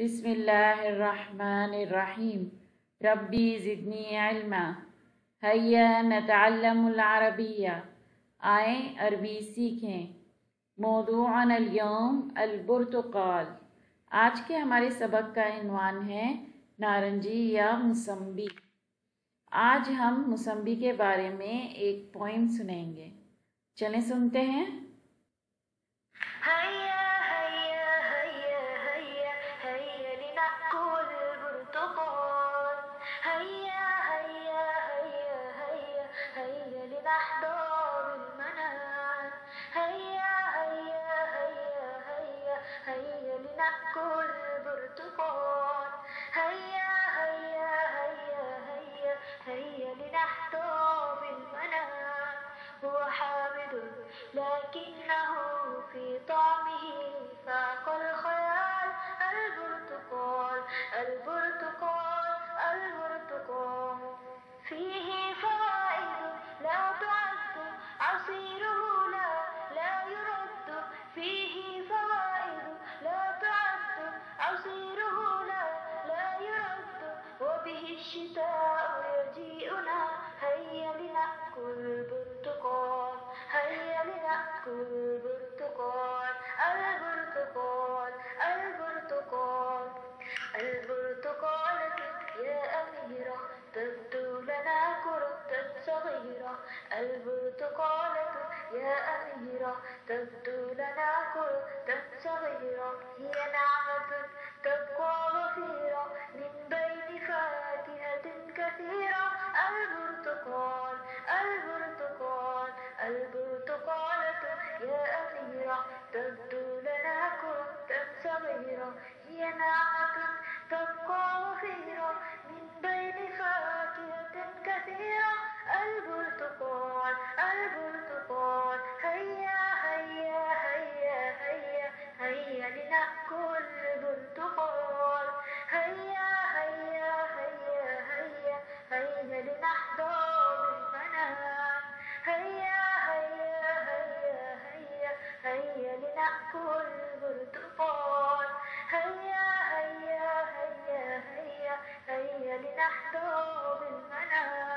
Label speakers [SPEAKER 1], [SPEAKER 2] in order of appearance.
[SPEAKER 1] बिस्मिल्लाहिर्रहमानिर्रहीम। रब्बी ज़िदनी इल्मा। हैया नतअल्लमुल अरबिया। आए अरबी सीखें। मौदूअन अल-यौम अल-बुर्तुकाल। आज के हमारे सबक का इन्वान है नारंगी या मुसम्बी। आज हम मुसम्बी के बारे में एक पोइम सुनेंगे। चलें सुनते हैं।
[SPEAKER 2] هو حامد لكنه في طعمه فاق الخيال. البرتقال البرتقال البرتقال فيه فوائد لا تعد، عصيره لا يرد. فيه فوائد لا تعد، عصيره لا يرد. وبه الشتاء يجيئنا، هيا لنأكل برتقال، هيا لنأكل برتقال. البرتقال البرتقال البرتقالة يا أميرة تبدو لنا كرة صغيرة. البرتقالة يا أميرة تبدو لنا كرة صغيرة. هي نعمة تبقى ظفيرة من بين فاكهة كثيرة. البرتقال البرتقال البرتقالة يا أميرة تبدو لنا كرة صغيرة. هي نعمة تبقى وفيرة من بين فاكهة كثيرة. البرتقال البرتقال هيا هيا هيا هيا هيا لنأكل برتقال. هيا هيا هيا هيا هيا لنحظى بالمنام. هيا هيا هيا هيا هيا لنأكل برتقال. هيا هيا هيا هيا هيا لنحظى بالمنام.